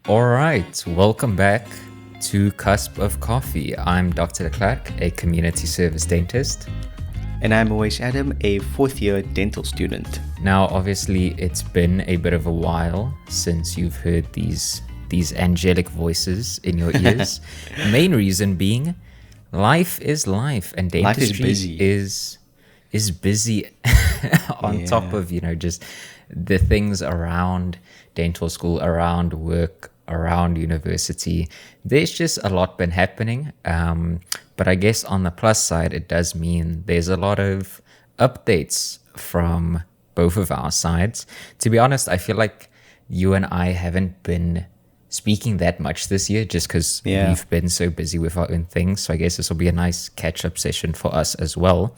All right, welcome back to Cusp of Coffee. I'm Dr. Klerk, a community service dentist. And I'm Uwais Adam, a fourth year dental student. Now, obviously, it's been a bit of a while since you've heard these angelic voices in your ears. Main reason being, life is life, and dentistry is busy on top of just the things around dental school, around work, around university. There's just a lot been happening, but I guess on the plus side, it does mean there's a lot of updates from both of our sides. To be honest, I feel like you and I haven't been speaking that much this year just because we've been so busy with our own things. So I guess this will be a nice catch-up session for us as well.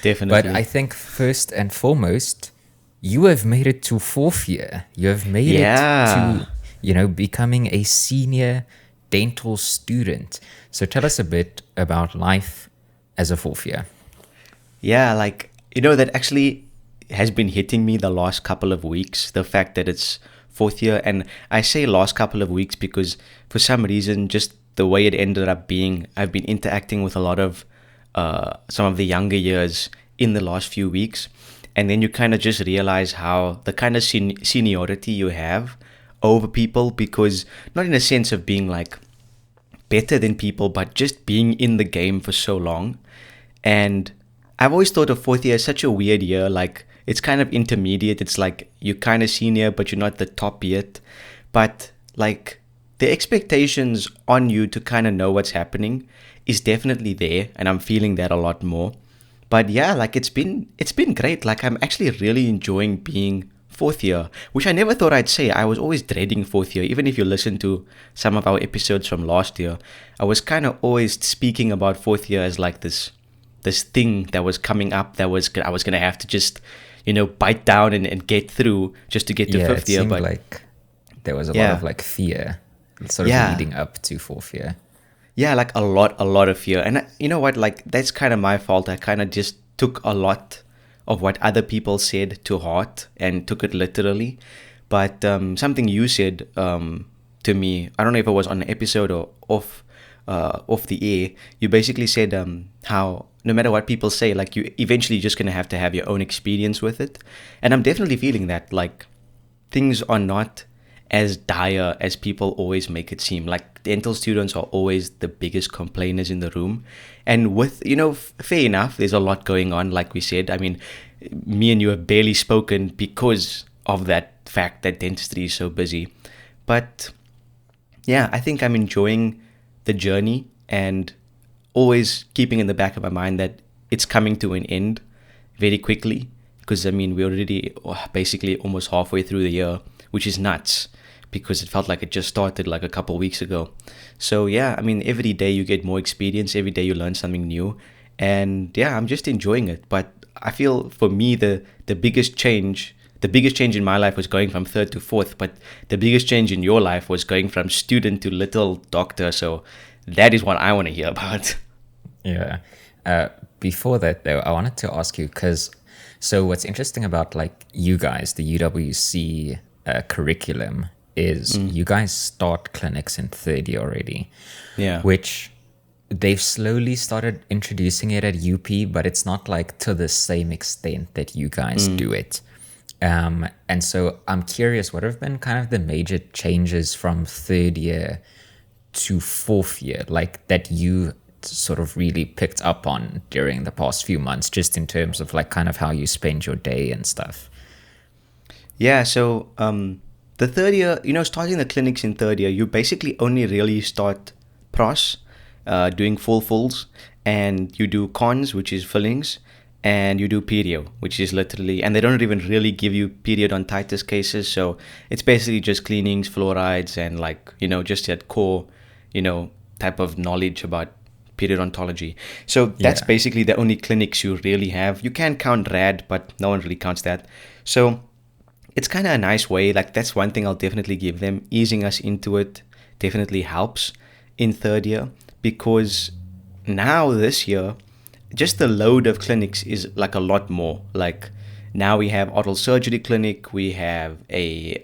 Definitely. But I think first and foremost, you have made it to fourth year. You have made it to, becoming a senior dental student. So tell us a bit about life as a fourth year. Yeah, that actually has been hitting me the last couple of weeks, the fact that it's fourth year. And I say last couple of weeks because for some reason, just the way it ended up being, I've been interacting with a lot of some of the younger years in the last few weeks. And then you kind of just realize how the kind of seniority you have over people, because not in a sense of being like better than people, but just being in the game for so long. And I've always thought of fourth year as such a weird year. Like, it's kind of intermediate. It's like you're kind of senior, but you're not the top yet. But like the expectations on you to kind of know what's happening is definitely there. And I'm feeling that a lot more. But yeah, like it's been great. Like, I'm actually really enjoying being fourth year, which I never thought I'd say. I was always dreading fourth year. Even if you listen to some of our episodes from last year, I was kind of always speaking about fourth year as like this thing that was coming up that I was going to have to just, bite down and get through just to get to fifth year. But like there was a lot of like fear sort of leading up to fourth year. Yeah, like a lot of fear. And you know what, like that's kind of my fault. I kind of just took a lot of what other people said to heart and took it literally. But something you said to me, I don't know if it was on an episode or off the air, you basically said how no matter what people say, like you eventually just going to have your own experience with it. And I'm definitely feeling that, like, things are not as dire as people always make it seem. Like, dental students are always the biggest complainers in the room. And with, fair enough, there's a lot going on, like we said. I mean, me and you have barely spoken because of that fact that dentistry is so busy. But yeah, I think I'm enjoying the journey and always keeping in the back of my mind that it's coming to an end very quickly. Because, I mean, we're already basically almost halfway through the year, which is nuts because it felt like it just started like a couple weeks ago. So yeah, I mean, every day you get more experience, every day you learn something new. And yeah, I'm just enjoying it. But I feel for me, the biggest change in my life was going from third to fourth, but the biggest change in your life was going from student to little doctor. So that is what I want to hear about. Yeah. Before that, though, I wanted to ask you, so what's interesting about like you guys, the UWC curriculum, is you guys start clinics in third year already. Yeah. Which they've slowly started introducing it at UP, but it's not like to the same extent that you guys do it. And so I'm curious, what have been kind of the major changes from third year to fourth year, like that you sort of really picked up on during the past few months, just in terms of like kind of how you spend your day and stuff? Yeah, so the third year, starting the clinics in third year, you basically only really start pros, doing full fulls, and you do cons, which is fillings, and you do perio, which is literally, and they don't even really give you periodontitis cases, so it's basically just cleanings, fluorides, and like, just that core, type of knowledge about periodontology. So that's basically the only clinics you really have. You can count rad, but no one really counts that. So it's kind of a nice way. Like, that's one thing I'll definitely give them. Easing us into it definitely helps in third year, because now this year, just the load of clinics is like a lot more. Like, Now we have oral surgery clinic. We have a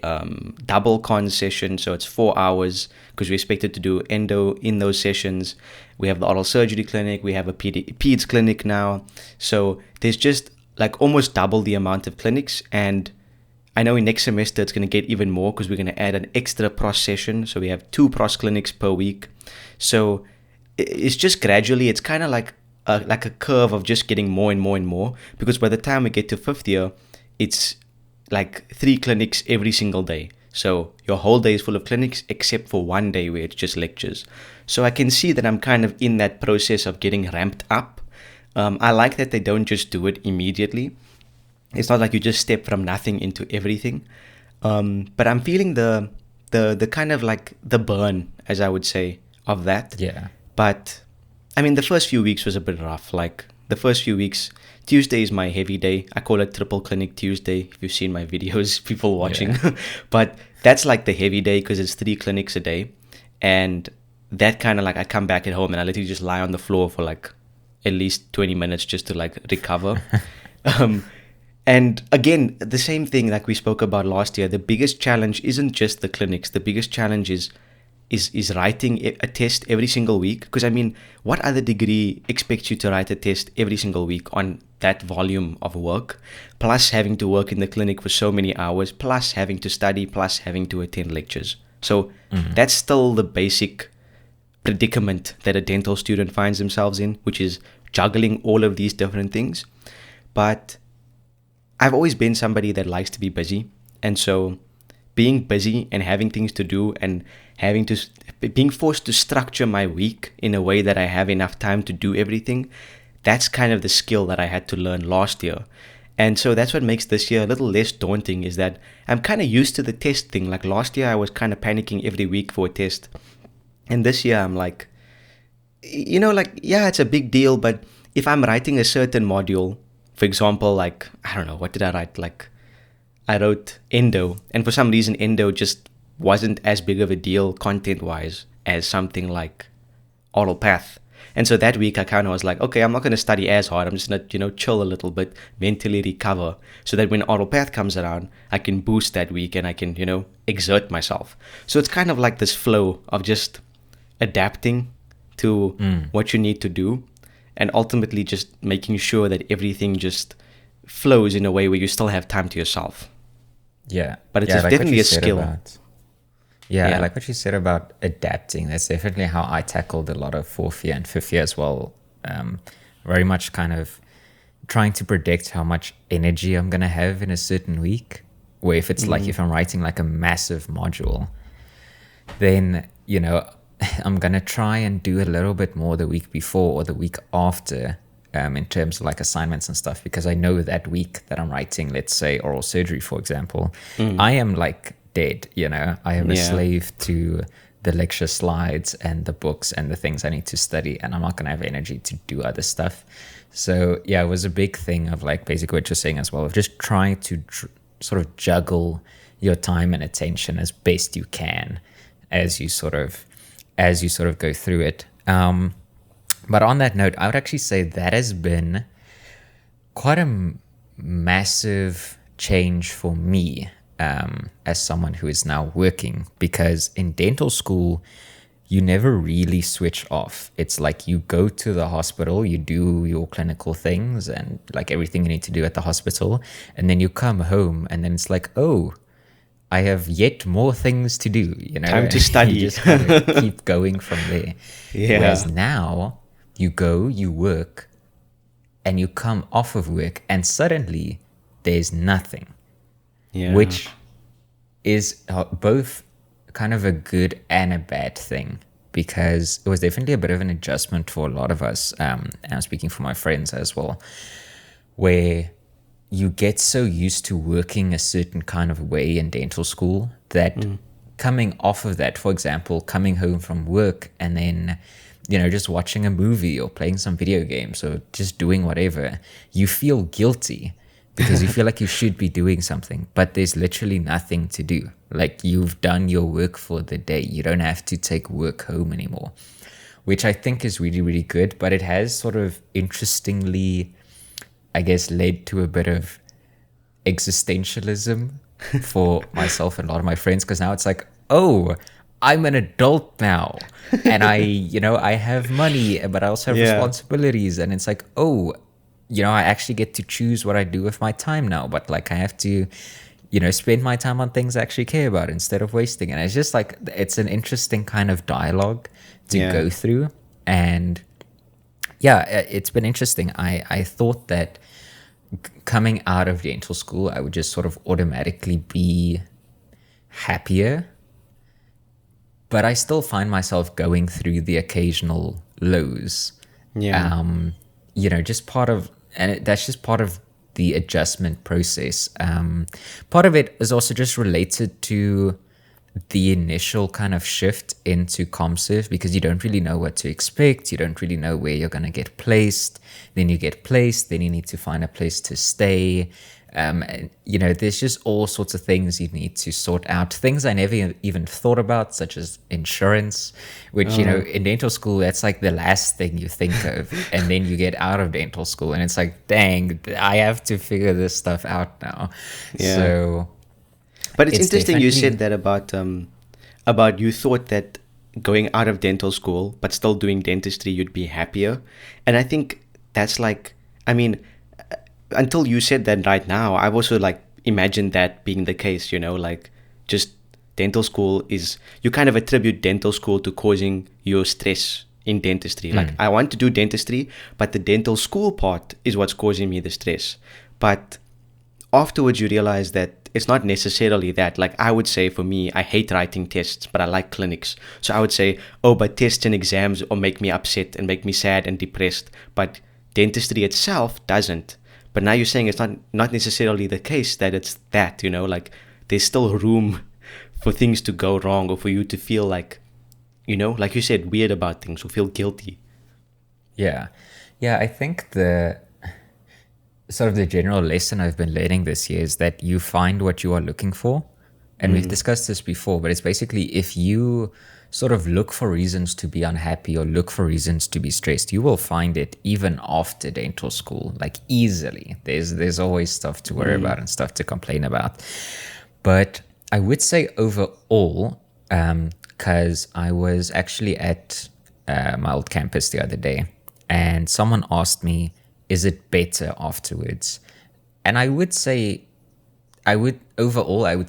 double con session, so it's 4 hours because we're expected to do endo in those sessions. We have the oral surgery clinic. We have a peds clinic now. So there's just like almost double the amount of clinics. And I know in next semester it's going to get even more because we're going to add an extra pros session. So we have 2 pros clinics per week. So it's just gradually, it's kind of like a curve of just getting more and more and more, because by the time we get to 5th year, it's like 3 clinics every single day. So your whole day is full of clinics except for one day where it's just lectures. So I can see that I'm kind of in that process of getting ramped up. I like that they don't just do it immediately. It's not like you just step from nothing into everything. But I'm feeling the kind of like the burn, as I would say, of that. Yeah. But I mean, the first few weeks was a bit rough. Like the first few weeks, Tuesday is my heavy day. I call it Triple Clinic Tuesday. If you've seen my videos, people watching. Yeah. But that's like the heavy day because it's 3 clinics a day. And that kind of like, I come back at home and I literally just lie on the floor for like at least 20 minutes just to like recover. And again, the same thing like we spoke about last year. The biggest challenge isn't just the clinics. The biggest challenge is writing a test every single week. Because I mean, what other degree expects you to write a test every single week on that volume of work, plus having to work in the clinic for so many hours, plus having to study, plus having to attend lectures? So that's still the basic predicament that a dental student finds themselves in, which is juggling all of these different things. But I've always been somebody that likes to be busy. And so being busy and having things to do and being forced to structure my week in a way that I have enough time to do everything, that's kind of the skill that I had to learn last year. And so that's what makes this year a little less daunting, is that I'm kind of used to the test thing. Like last year, I was kind of panicking every week for a test. And this year, I'm like, like, yeah, it's a big deal. But if I'm writing a certain module, for example, like, I don't know, what did I write? Like, I wrote endo. And for some reason, endo just wasn't as big of a deal content-wise as something like oral path. And so that week I kind of was like, okay, I'm not going to study as hard. I'm just going to, chill a little bit, mentally recover, so that when oral path comes around, I can boost that week and I can, exert myself. So it's kind of like this flow of just adapting to what you need to do, and ultimately just making sure that everything just flows in a way where you still have time to yourself. Yeah. But it's like definitely a skill. Like what you said about adapting, that's definitely how I tackled a lot of 4th year and 5th year as well. Very much kind of trying to predict how much energy I'm going to have in a certain week. Where if it's like, if I'm writing like a massive module, then, I'm going to try and do a little bit more the week before or the week after, in terms of like assignments and stuff, because I know that week that I'm writing, let's say oral surgery, for example, I am like dead, I am a slave to the lecture slides and the books and the things I need to study, and I'm not going to have energy to do other stuff. So yeah, it was a big thing of like basically what you're saying as well, of just trying to sort of juggle your time and attention as best you can as you sort of go through it. But on that note, I would actually say that has been quite a massive change for me, as someone who is now working, because in dental school, you never really switch off. It's like you go to the hospital, you do your clinical things and like everything you need to do at the hospital, and then you come home and then it's like, oh, I have yet more things to do, Time to study. You just kind of keep going from there. Yeah. Whereas now you go, you work, and you come off of work and suddenly there's nothing. Yeah. Which is both kind of a good and a bad thing, because it was definitely a bit of an adjustment for a lot of us, and I'm speaking for my friends as well, where you get so used to working a certain kind of way in dental school that coming off of that, for example, coming home from work and then, just watching a movie or playing some video games or just doing whatever, you feel guilty because you feel like you should be doing something, but there's literally nothing to do. Like, you've done your work for the day. You don't have to take work home anymore, which I think is really, really good. But it has sort of interestingly, I guess, led to a bit of existentialism for myself and a lot of my friends, because now it's like, oh, I'm an adult now, and I have money, but I also have Yeah. responsibilities, and it's like, oh, I actually get to choose what I do with my time now, but like I have to, spend my time on things I actually care about instead of wasting it. And it's just like, it's an interesting kind of dialogue to Yeah. go through. And yeah, it's been interesting. I thought that coming out of dental school, I would just sort of automatically be happier, but I still find myself going through the occasional lows. Yeah. Just part of, that's just part of the adjustment process. Part of it is also just related to the initial kind of shift into ComServe, because you don't really know what to expect. You don't really know where you're going to get placed. Then you get placed, then you need to find a place to stay. And, there's just all sorts of things you need to sort out. Things I never even thought about, such as insurance, which, in dental school, that's like the last thing you think of. And then you get out of dental school and it's like, dang, I have to figure this stuff out now. Yeah. So, but it's interesting you said that about you thought that going out of dental school but still doing dentistry, you'd be happier. And I think that's like, I mean, until you said that right now, I've also like imagined that being the case, like just dental school is, you kind of attribute dental school to causing your stress in dentistry. Like I want to do dentistry, but the dental school part is what's causing me the stress. But afterwards you realize that it's not necessarily that. Like I would say for me, I hate writing tests, but I like clinics. So I would say, oh, but tests and exams will make me upset and make me sad and depressed. But dentistry itself doesn't. But now you're saying it's not necessarily the case that it's that, like there's still room for things to go wrong or for you to feel like, like you said, weird about things or feel guilty. Yeah. Yeah, I think the sort of the general lesson I've been learning this year is that you find what you are looking for. And we've discussed this before, but it's basically if you sort of look for reasons to be unhappy or look for reasons to be stressed, you will find it even after dental school, like easily. There's always stuff to worry about and stuff to complain about. But I would say overall, because I was actually at my old campus the other day, and someone asked me, is it better afterwards? And I would say, I would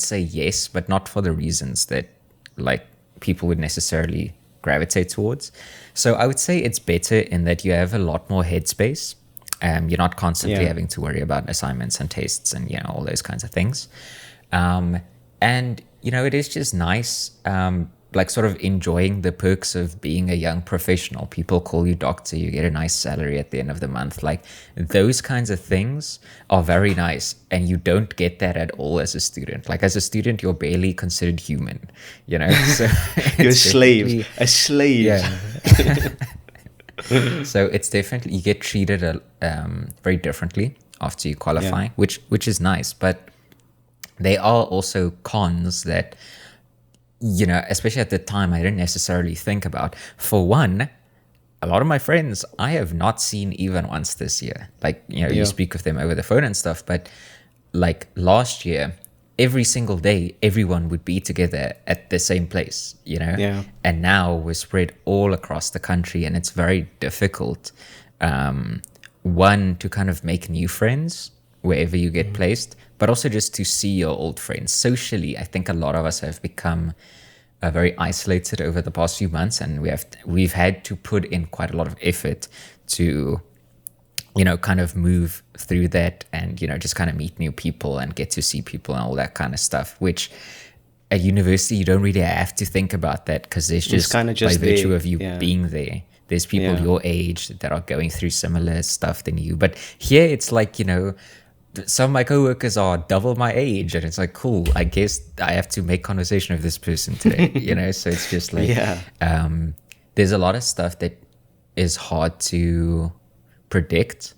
say yes, but not for the reasons that like people would necessarily gravitate towards. So I would say it's better in that you have a lot more headspace. You're not constantly having to worry about assignments and tests and, all those kinds of things. And, it is just nice, like sort of enjoying the perks of being a young professional. People call you doctor, you get a nice salary at the end of the month. Like those kinds of things are very nice. And you don't get that at all as a student. Like as a student, you're barely considered human, So You're a slave. Yeah. So it's definitely, you get treated very differently after you qualify, which is nice. But there are also cons that, especially at the time, I didn't necessarily think about. For one, a lot of my friends I have not seen even once this year. Like, you speak with them over the phone and stuff, but like last year, every single day, everyone would be together at the same place, Yeah. And now we're spread all across the country, and it's very difficult, one, to kind of make new friends wherever you get placed, but also just to see your old friends. Socially, I think a lot of us have become very isolated over the past few months, and we've had to put in quite a lot of effort to, kind of move through that and, just kind of meet new people and get to see people and all that kind of stuff, which at university, you don't really have to think about that because there's just, by virtue of you being there, there's people your age that are going through similar stuff than you. But here it's like, some of my coworkers are double my age, and it's like, cool, I guess I have to make conversation with this person today, so it's just like, there's a lot of stuff that is hard to predict,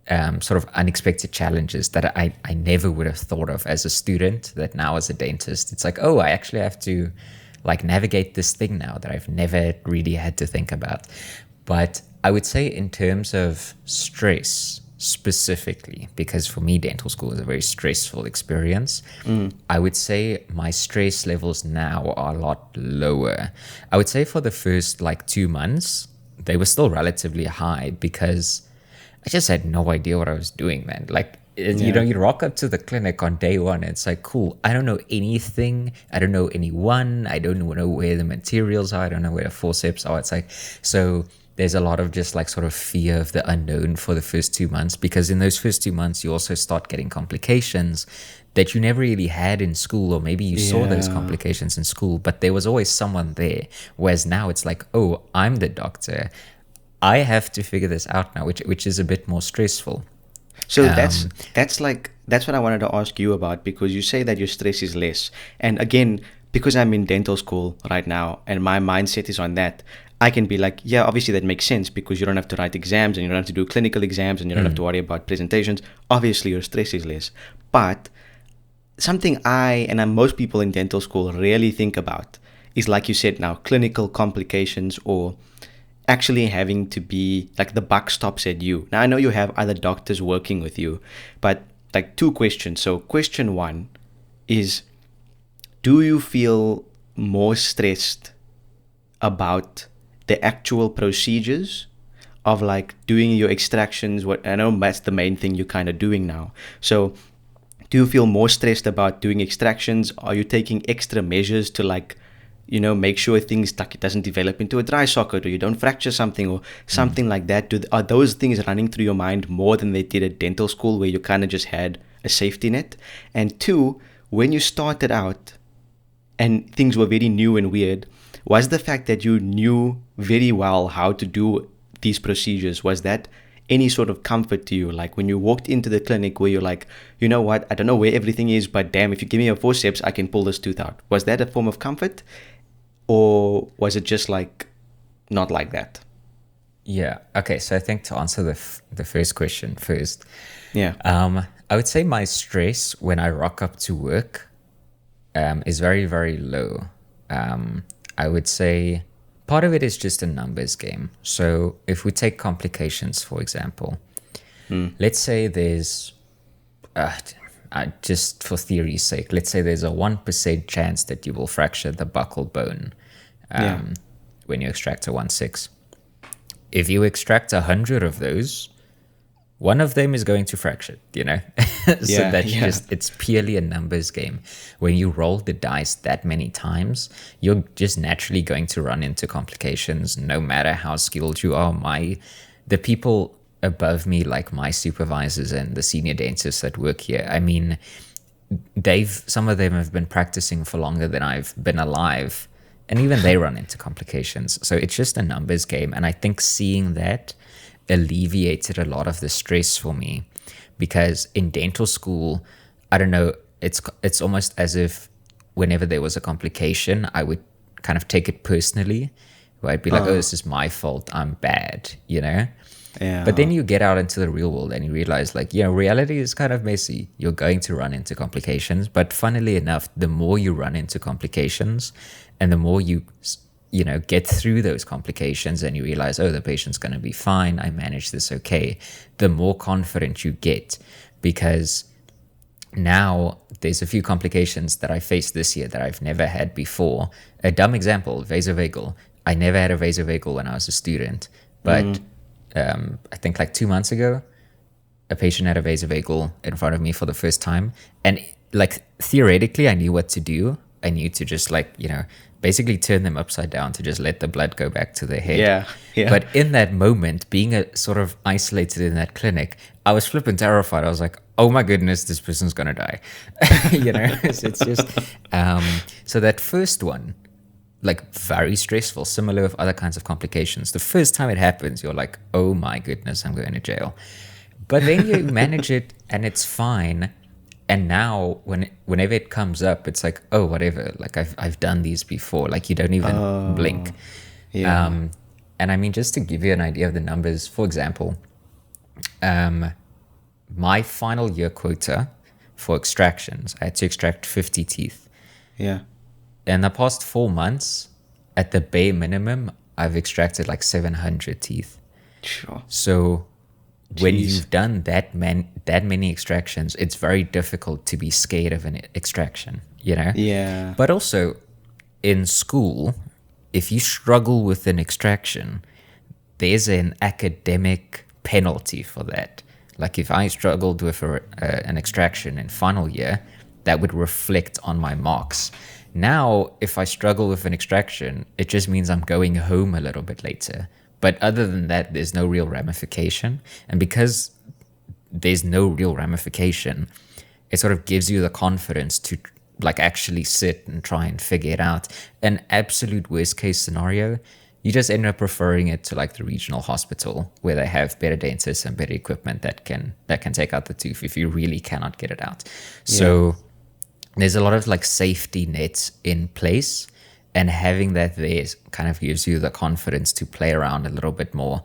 sort of unexpected challenges that I never would have thought of as a student, that now as a dentist, it's like, oh, I actually have to like navigate this thing now that I've never really had to think about. But I would say in terms of stress, specifically, because for me, dental school is a very stressful experience, I would say my stress levels now are a lot lower. I would say for the first like 2 months, they were still relatively high because I just had no idea what I was doing, man. Like, you know, you rock up to the clinic on day one, and it's like, cool, I don't know anything. I don't know anyone. I don't know where the materials are. I don't know where the forceps are. It's like, so there's a lot of just like sort of fear of the unknown for the first 2 months, because in those first 2 months, you also start getting complications that you never really had in school, or maybe you saw those complications in school, but there was always someone there. Whereas now it's like, oh, I'm the doctor. I have to figure this out now, which is a bit more stressful. So that's what I wanted to ask you about, because you say that your stress is less. And again, because I'm in dental school right now and my mindset is on that, I can be like, yeah, obviously that makes sense, because you don't have to write exams and you don't have to do clinical exams and you don't have to worry about presentations. Obviously your stress is less. But something most people in dental school really think about is, like you said now, clinical complications, or actually having to be like the buck stops at you. Now, I know you have other doctors working with you, but like 2 questions. So question 1 is, do you feel more stressed about the actual procedures of like doing your extractions? What I know that's the main thing you're kind of doing now. So do you feel more stressed about doing extractions? Are you taking extra measures to like, you know, make sure things like it doesn't develop into a dry socket, or you don't fracture something, or something like that? Are those things running through your mind more than they did at dental school, where you kind of just had a safety net? And 2, when you started out and things were very new and weird, was the fact that you knew very well how to do these procedures, was that any sort of comfort to you? Like when you walked into the clinic, where you're like, you know what, I don't know where everything is, but damn, if you give me a forceps, I can pull this tooth out. Was that a form of comfort? Or was it just like not like that? Yeah. Okay. So I think to answer the first question first, Yeah. I would say my stress when I rock up to work is very, very low. I would say part of it is just a numbers game. So if we take complications, for example, let's say there's, just for theory's sake, let's say there's a 1% chance that you will fracture the buccal bone when you extract a 1/6. If you extract 100 of those, one of them is going to fracture, you know? So just, it's purely a numbers game. When you roll the dice that many times, you're just naturally going to run into complications, no matter how skilled you are. The people above me, like my supervisors and the senior dentists that work here, I mean, some of them have been practicing for longer than I've been alive, and even they run into complications. So it's just a numbers game. And I think seeing that alleviated a lot of the stress for me, because in dental school, I don't know, it's almost as if whenever there was a complication, I would kind of take it personally, where I'd be like, oh, this is my fault, I'm bad, you know? Yeah. But then you get out into the real world and you realize, like, you know, reality is kind of messy. You're going to run into complications. But funnily enough, the more you run into complications and the more you know, get through those complications and you realize, oh, the patient's going to be fine, I managed this okay, the more confident you get. Because now there's a few complications that I faced this year that I've never had before. A dumb example, vasovagal. I never had a vasovagal when I was a student, but I think like 2 months ago, a patient had a vasovagal in front of me for the first time. And like theoretically, I knew what to do. I knew to just like, you know, basically turn them upside down to just let the blood go back to their head. Yeah. But in that moment, being sort of isolated in that clinic, I was flipping terrified. I was like, oh my goodness, this person's going to die. You know, it's just, so that first one, like very stressful, similar with other kinds of complications. The first time it happens, you're like, oh my goodness, I'm going to jail. But then you manage it and it's fine. And now whenever it comes up, it's like, oh, whatever. Like I've done these before. Like you don't even blink. Yeah. And I mean, just to give you an idea of the numbers, for example, my final year quota for extractions, I had to extract 50 teeth. Yeah. In the past 4 months, at the bare minimum, I've extracted like 700 teeth. Sure. So when Jeez. you've done that many extractions, it's very difficult to be scared of an extraction, you know? Yeah. But also in school, if you struggle with an extraction, there's an academic penalty for that. Like if I struggled with an extraction in final year, that would reflect on my marks. Now, if I struggle with an extraction, it just means I'm going home a little bit later. But other than that, there's no real ramification. And because there's no real ramification, it sort of gives you the confidence to like actually sit and try and figure it out. An absolute worst case scenario, you just end up referring it to like the regional hospital where they have better dentists and better equipment that can take out the tooth if you really cannot get it out. So there's a lot of like safety nets in place, and having that there kind of gives you the confidence to play around a little bit more,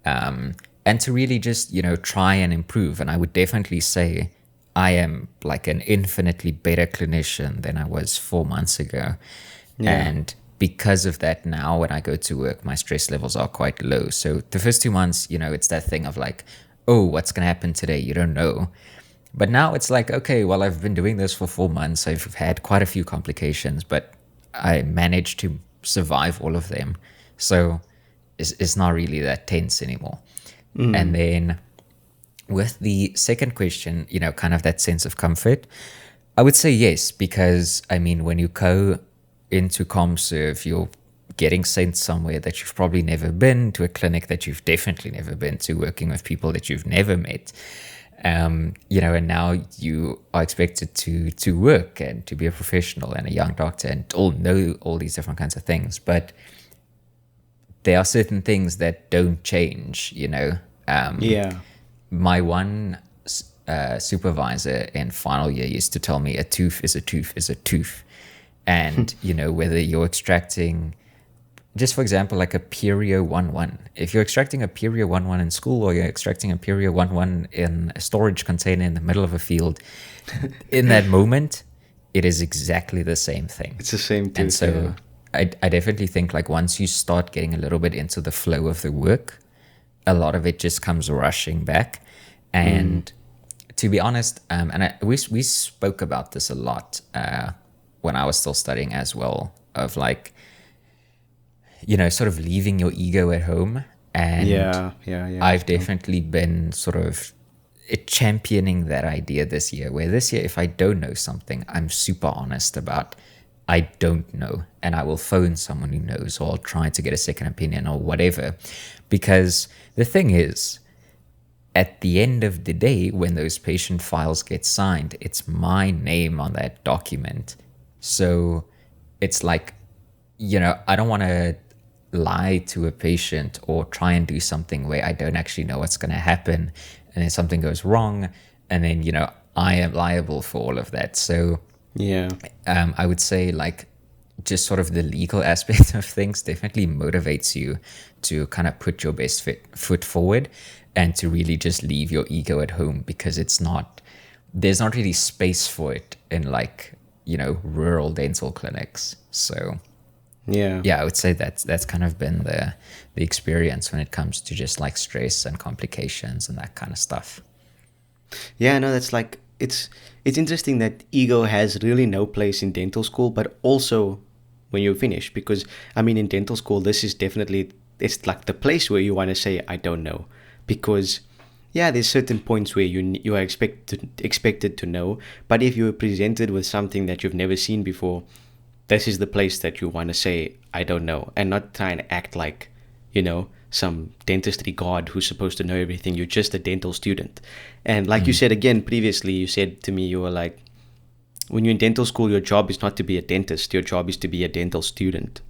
and to really just, you know, try and improve. And I would definitely say I am like an infinitely better clinician than I was 4 months ago. And because of that, now when I go to work, my stress levels are quite low. So the first 2 months, you know, it's that thing of like, oh, what's going to happen today? You don't know. But now it's like, okay, well, I've been doing this for 4 months. I've had quite a few complications, but I managed to survive all of them. So it's not really that tense anymore. And then with the second question, you know, kind of that sense of comfort, I would say yes, because I mean, when you go into ComServe, you're getting sent somewhere that you've probably never been, to a clinic that you've definitely never been to, working with people that you've never met. You know, and now you are expected to work and to be a professional and a young doctor and all know all these different kinds of things. But there are certain things that don't change, you know. My one supervisor in final year used to tell me a tooth is a tooth is a tooth. And, you know, whether you're extracting, just for example, like a Perio 1-1. If you're extracting a Perio 1-1 in school, or you're extracting a Perio 1-1 in a storage container in the middle of a field, in that moment, it is exactly the same thing. It's the same tooth. And so I definitely think like once you start getting a little bit into the flow of the work, a lot of it just comes rushing back. And to be honest, and we spoke about this a lot when I was still studying as well, of like, you know, sort of leaving your ego at home. And I've definitely been sort of championing that idea this year, where this year, if I don't know something, I'm super honest about I don't know, and I will phone someone who knows, or I'll try to get a second opinion or whatever. Because the thing is, at the end of the day, when those patient files get signed, it's my name on that document. So it's like, you know, I don't want to lie to a patient or try and do something where I don't actually know what's going to happen, and then something goes wrong, and then, you know, I am liable for all of that. So I would say like just sort of the legal aspect of things definitely motivates you to kind of put your best foot forward, and to really just leave your ego at home, because there's not really space for it in like, you know, rural dental clinics. So I would say that's kind of been the experience when it comes to just like stress and complications and that kind of stuff. That's like, it's interesting that ego has really no place in dental school, but also when you finish, because I mean, in dental school, this is definitely, it's like the place where you want to say I don't know, because there's certain points where you are expected to know, but if you're presented with something that you've never seen before, this is the place that you want to say I don't know, and not try and act like, you know, some dentistry god who's supposed to know everything. You're just a dental student. And like you said again previously, you said to me, you were like, when you're in dental school, your job is not to be a dentist, your job is to be a dental student.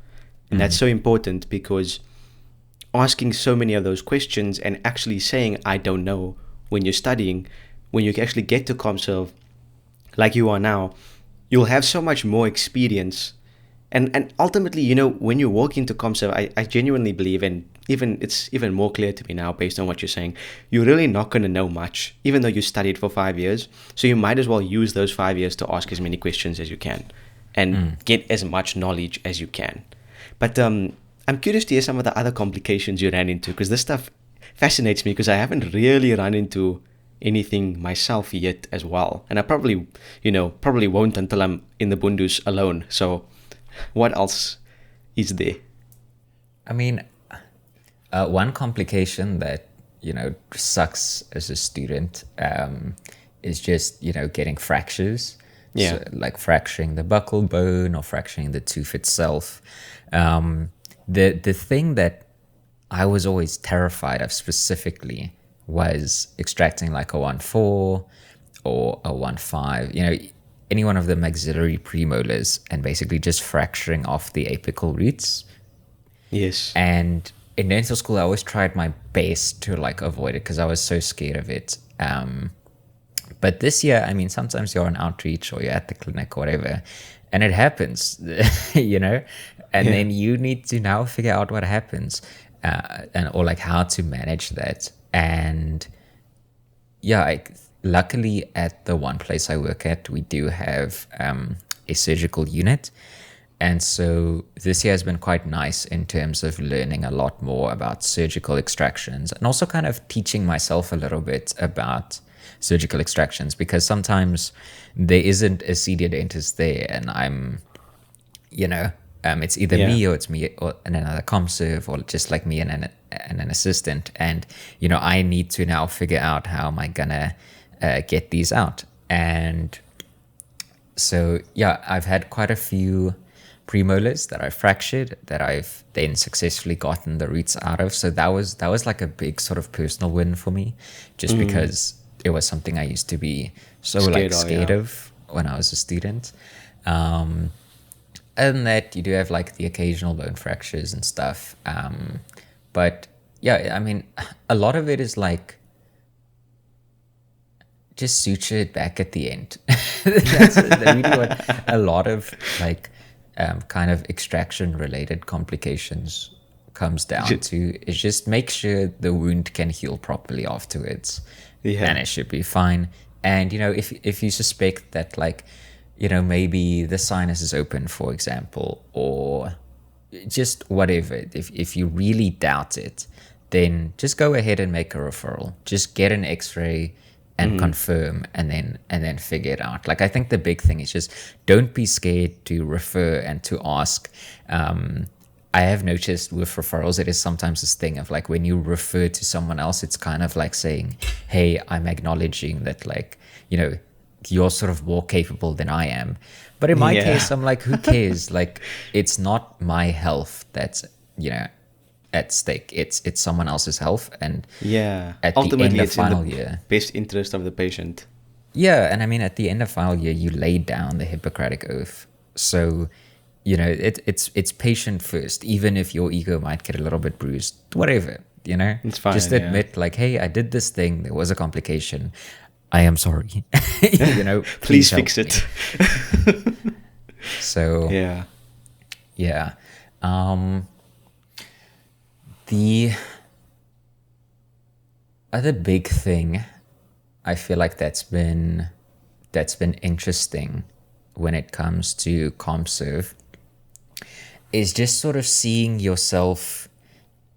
And that's so important, because asking so many of those questions and actually saying I don't know when you're studying, when you actually get to ComServe like you are now, you'll have so much more experience. And ultimately, you know, when you walk into ComServe, I genuinely believe, and it's even more clear to me now based on what you're saying, you're really not going to know much, even though you studied for 5 years. So you might as well use those 5 years to ask as many questions as you can and get as much knowledge as you can. But I'm curious to hear some of the other complications you ran into, because this stuff fascinates me because I haven't really run into anything myself yet as well. And I probably, probably won't until I'm in the Bundus alone. So what else is there? I mean, one complication that, sucks as a student is just, getting fractures. Yeah. So, like fracturing the buccal bone or fracturing the tooth itself. The thing that I was always terrified of specifically was extracting like a 1-4 or a 1-5, any one of the maxillary premolars, and basically just fracturing off the apical roots. Yes. And in dental school, I always tried my best to like avoid it because I was so scared of it. But this year, I mean, sometimes you're on outreach or you're at the clinic or whatever, and it happens, and then you need to now figure out what happens, or like how to manage that. And yeah, luckily at the one place I work at, we do have a surgical unit. And so this year has been quite nice in terms of learning a lot more about surgical extractions and also kind of teaching myself a little bit about surgical extractions, because sometimes there isn't a senior dentist there and I'm, it's either me or it's me or another comserve or just like me and an assistant. And, I need to now figure out how am I gonna get these out. And so, yeah, I've had quite a few premolars that I fractured that I've then successfully gotten the roots out of. So that was like a big sort of personal win for me, just because it was something I used to be so scared of when I was a student. Other than that, you do have like the occasional bone fractures and stuff. But yeah, I mean, a lot of it is like just suture it back at the end. That's really what a lot of like kind of extraction related complications comes down to, is just make sure the wound can heal properly afterwards. And it should be fine. And if you suspect that like maybe the sinus is open, for example, or just whatever, if you really doubt it, then just go ahead and make a referral. Just get an x-ray and confirm, and then figure it out. Like, I think the big thing is just don't be scared to refer and to ask. I have noticed with referrals, it is sometimes this thing of like when you refer to someone else, it's kind of like saying, hey, I'm acknowledging that like, you're sort of more capable than I am. But in my case, I'm like, who cares? Like, it's not my health that's, at stake. It's someone else's health. And at ultimately, the end of it's final in the year, best interest of the patient. Yeah, and I mean, at the end of final year, you lay down the Hippocratic Oath. So, it's patient first, even if your ego might get a little bit bruised, whatever, It's fine. Just admit like, hey, I did this thing. There was a complication. I am sorry. Please fix it. So, yeah. The other big thing I feel like that's been interesting when it comes to CompServe is just sort of seeing yourself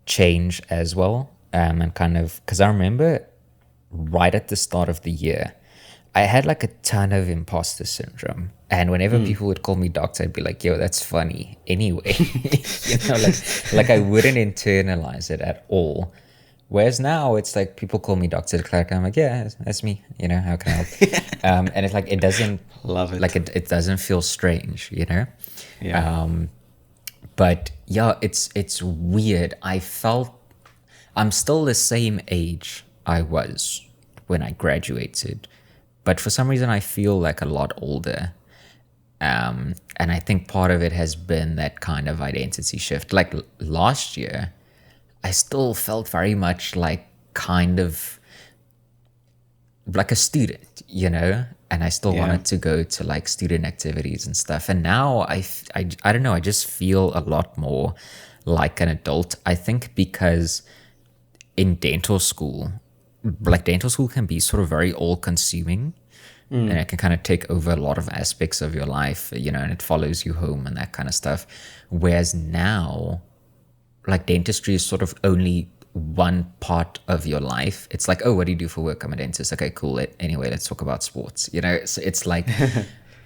change as well. And kind of, because I remember right at the start of the year, I had like a ton of imposter syndrome. And whenever people would call me doctor, I'd be like, yo, that's funny. Anyway, like I wouldn't internalize it at all. Whereas now it's like people call me Dr. Klerk. I'm like, yeah, that's me. How can I help? And it's like, it doesn't love it. Like it doesn't feel strange, Yeah. But yeah, it's weird. I'm still the same age I was when I graduated, but for some reason I feel like a lot older. And I think part of it has been that kind of identity shift. Like last year, I still felt very much like kind of like a student, and I still wanted to go to like student activities and stuff. And now I don't know, I just feel a lot more like an adult. I think because in dental school, like dental school can be sort of very all consuming. And it can kind of take over a lot of aspects of your life, and it follows you home and that kind of stuff. Whereas now, like dentistry is sort of only one part of your life. It's like, oh, what do you do for work? I'm a dentist. Okay, cool. Anyway, let's talk about sports. So it's like,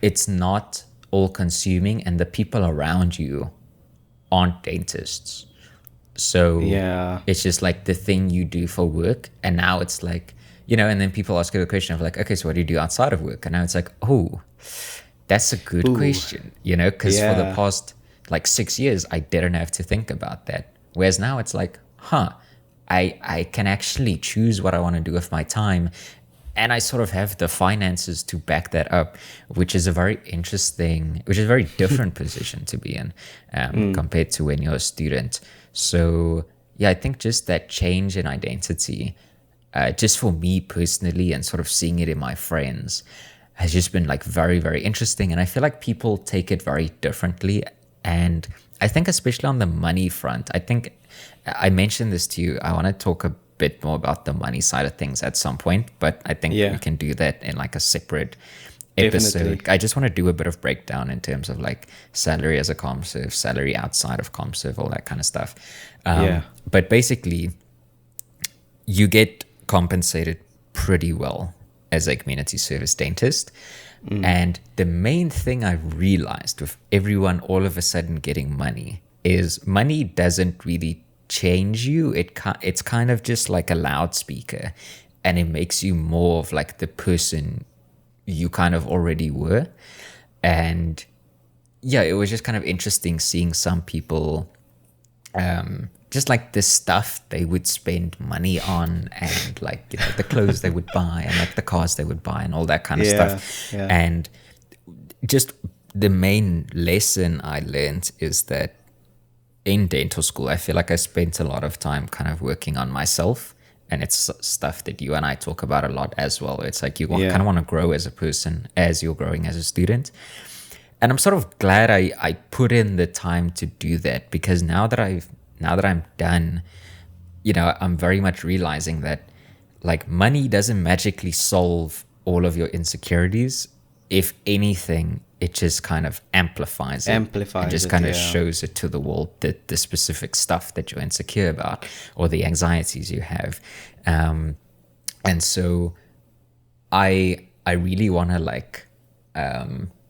it's not all consuming, and the people around you aren't dentists. So Yeah. it's just like the thing you do for work. And now it's like, and then people ask you the question of like, okay, so what do you do outside of work? And now it's like, oh, that's a good question, because for the Yeah. past like 6 years, I didn't have to think about that. Whereas now it's like, I can actually choose what I want to do with my time. And I sort of have the finances to back that up, which is a very different position to be in compared to when you're a student. So, yeah, I think just that change in identity, just for me personally and sort of seeing it in my friends, has just been like very, very interesting. And I feel like people take it very differently. And I think especially on the money front, I think I mentioned this to you. I want to talk a bit more about the money side of things at some point, but I think we can do that in like a separate episode. Definitely. I just want to do a bit of breakdown in terms of like salary as a ComServe, salary outside of ComServe, all that kind of stuff. But basically, you get compensated pretty well as a community service dentist. And the main thing I realized with everyone all of a sudden getting money is money doesn't really change you. It's kind of just like a loudspeaker, and it makes you more of like the person you kind of already were. And yeah, it was just kind of interesting seeing some people just like the stuff they would spend money on, and like the clothes they would buy, and like the cars they would buy, and all that kind of stuff. And just the main lesson I learned is that in dental school, I feel like I spent a lot of time kind of working on myself, and it's stuff that you and I talk about a lot as well. It's like you kind of want to grow as a person as you're growing as a student. And I'm sort of glad I put in the time to do that, because now that I'm done, I'm very much realizing that like money doesn't magically solve all of your insecurities. If anything, it just kind of amplifies it. And just kind of shows it to the world, that the specific stuff that you're insecure about or the anxieties you have. And so I really want to like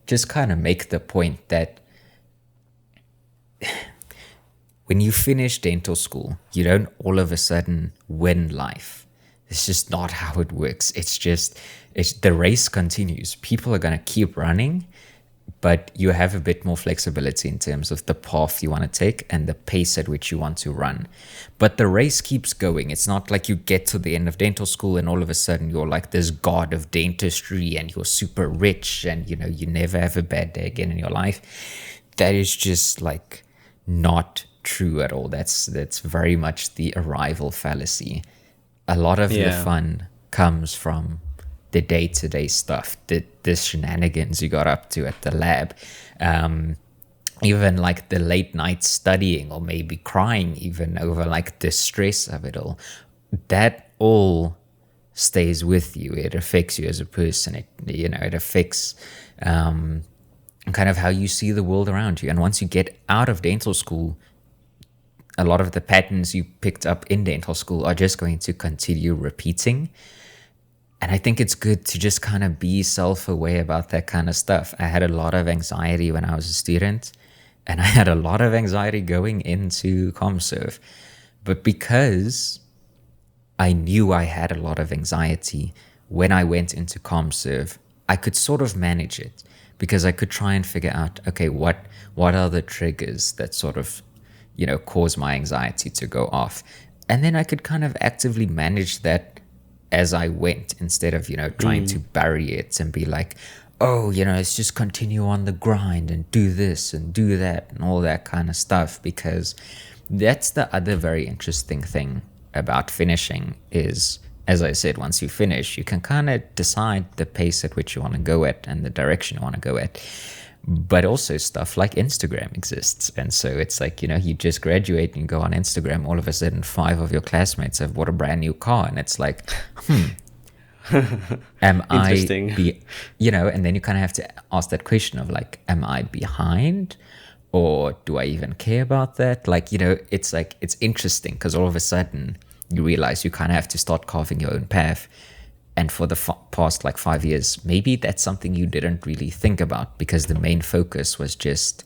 just kind of make the point that when you finish dental school, you don't all of a sudden win life. It's just not how it works. It's the race continues. People are going to keep running, but you have a bit more flexibility in terms of the path you want to take and the pace at which you want to run. But the race keeps going. It's not like you get to the end of dental school and all of a sudden you're like this god of dentistry and you're super rich and you never have a bad day again in your life. That is just like not true at all. That's very much the arrival fallacy. A lot of the fun comes from the day-to-day stuff, the shenanigans you got up to at the lab, even like the late night studying, or maybe crying even over like the stress of it all. That all stays with you. It affects you as a person. It affects kind of how you see the world around you. And once you get out of dental school, a lot of the patterns you picked up in dental school are just going to continue repeating. And I think it's good to just kind of be self-aware about that kind of stuff. I had a lot of anxiety when I was a student, and I had a lot of anxiety going into ComServe. But because I knew I had a lot of anxiety when I went into ComServe, I could sort of manage it, because I could try and figure out, okay, what are the triggers that sort of cause my anxiety to go off. And then I could kind of actively manage that as I went, instead of, trying to bury it and be like, oh, let's just continue on the grind and do this and do that and all that kind of stuff. Because that's the other very interesting thing about finishing is, as I said, once you finish, you can kind of decide the pace at which you want to go at and the direction you want to go at. But also stuff like Instagram exists. And so it's like, you just graduate and you go on Instagram. All of a sudden, 5 of your classmates have bought a brand new car. And it's like, am I, and then you kind of have to ask that question of like, am I behind? Or do I even care about that? Like, it's like, it's interesting because all of a sudden you realize you kind of have to start carving your own path. And for the past like 5 years, maybe that's something you didn't really think about because the main focus was just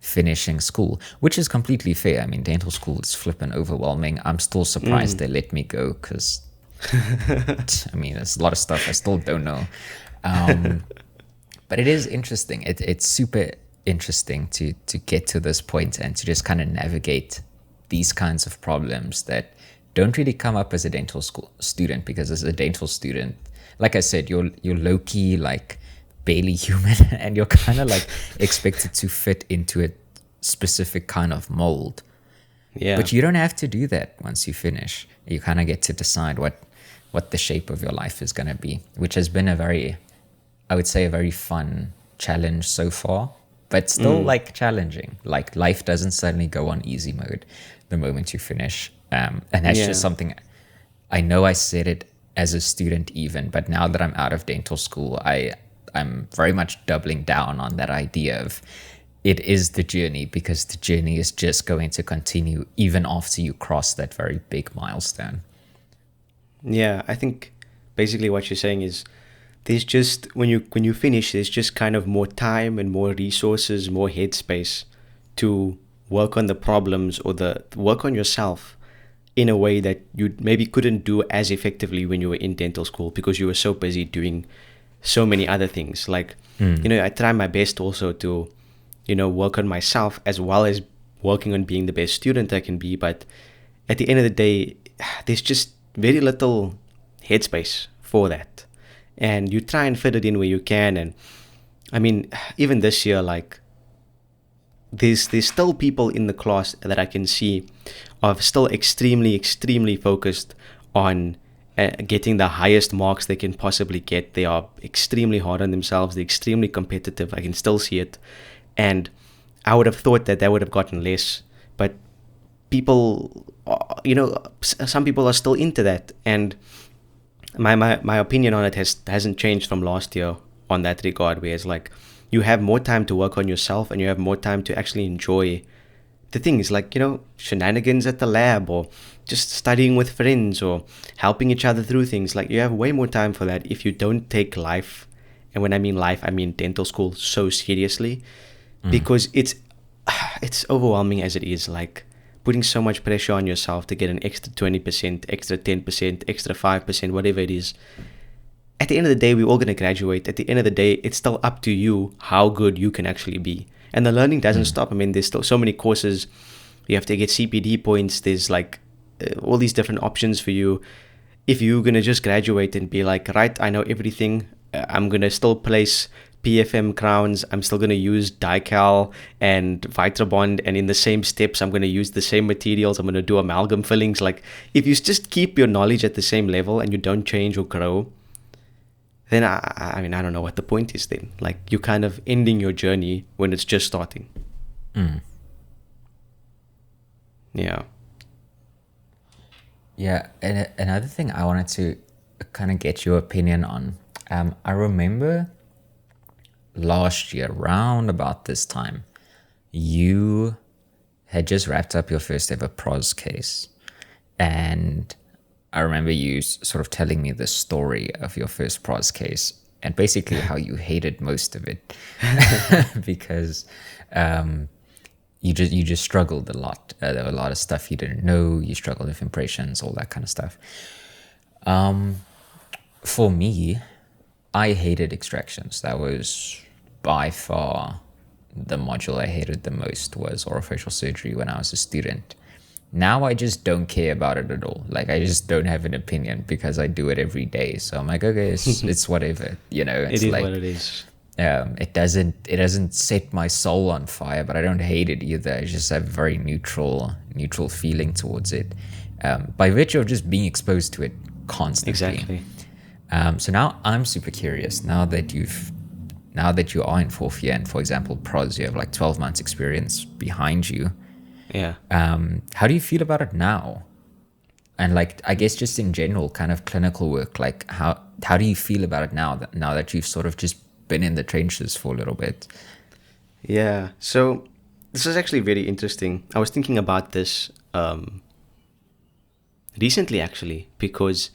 finishing school, which is completely fair. I mean, dental school is flipping overwhelming. I'm still surprised they let me go because, I mean, there's a lot of stuff I still don't know. But it is interesting. It's super interesting to get to this point and to just kind of navigate these kinds of problems that don't really come up as a dental school student, because as a dental student, like I said, you're low key like barely human and you're kind of like expected to fit into a specific kind of mold. Yeah. But you don't have to do that once you finish. You kind of get to decide what the shape of your life is going to be, which has been I would say a very fun challenge so far, but still like challenging. Like life doesn't suddenly go on easy mode the moment you finish. And that's just something I know I said it as a student even, but now that I'm out of dental school, I'm very much doubling down on that idea of it is the journey, because the journey is just going to continue even after you cross that very big milestone. Yeah, I think basically what you're saying is there's just when you finish, there's just kind of more time and more resources, more headspace to work on the problems or the work on yourself in a way that you maybe couldn't do as effectively when you were in dental school because you were so busy doing so many other things. Like, I try my best also to, work on myself as well as working on being the best student I can be. But at the end of the day, there's just very little headspace for that. And you try and fit it in where you can. And I mean, even this year, like, there's still people in the class that I can see are still extremely, extremely focused on getting the highest marks they can possibly get. They are extremely hard on themselves. They're extremely competitive. I can still see it. And I would have thought that they would have gotten less. But people, some people are still into that. And my opinion on it hasn't changed from last year on that regard, where it's like you have more time to work on yourself and you have more time to actually enjoy the things like, shenanigans at the lab or just studying with friends or helping each other through things. Like, you have way more time for that if you don't take life, and when I mean life, I mean dental school, so seriously, because it's overwhelming as it is. Like, putting so much pressure on yourself to get an extra 20%, extra 10%, extra 5%, whatever it is. At the end of the day, we're all going to graduate. At the end of the day, it's still up to you how good you can actually be. And the learning doesn't stop. I mean, there's still so many courses. You have to get CPD points. There's like all these different options for you. If you're going to just graduate and be like, right, I know everything. I'm going to still place PFM crowns. I'm still going to use Dical and Vitrabond. And in the same steps, I'm going to use the same materials. I'm going to do amalgam fillings. Like, if you just keep your knowledge at the same level and you don't change or grow, then I mean, I don't know what the point is then. Like, you're kind of ending your journey when it's just starting. Yeah. Yeah, and another thing I wanted to kind of get your opinion on. I remember last year, round about this time, you had just wrapped up your first ever pros case. And I remember you sort of telling me the story of your first pros case and basically how you hated most of it because you just struggled a lot. There were a lot of stuff you didn't know. You struggled with impressions, all that kind of stuff. For me, I hated extractions. That was by far the module I hated the most, was orofacial surgery when I was a student. Now I just don't care about it at all. Like, I just don't have an opinion because I do it every day. So I'm like, okay, it's whatever, It's It is like, what it is. it doesn't set my soul on fire, but I don't hate it either. I just have a very neutral feeling towards it, by virtue of just being exposed to it constantly. Exactly. So now I'm super curious. Now that you are in fourth year, and for example, pros, you have like 12 months experience behind you. Yeah. How do you feel about it now? And like, I guess just in general, kind of clinical work, like how do you feel about it now that you've sort of just been in the trenches for a little bit? Yeah. So this is actually very interesting. I was thinking about this recently actually, because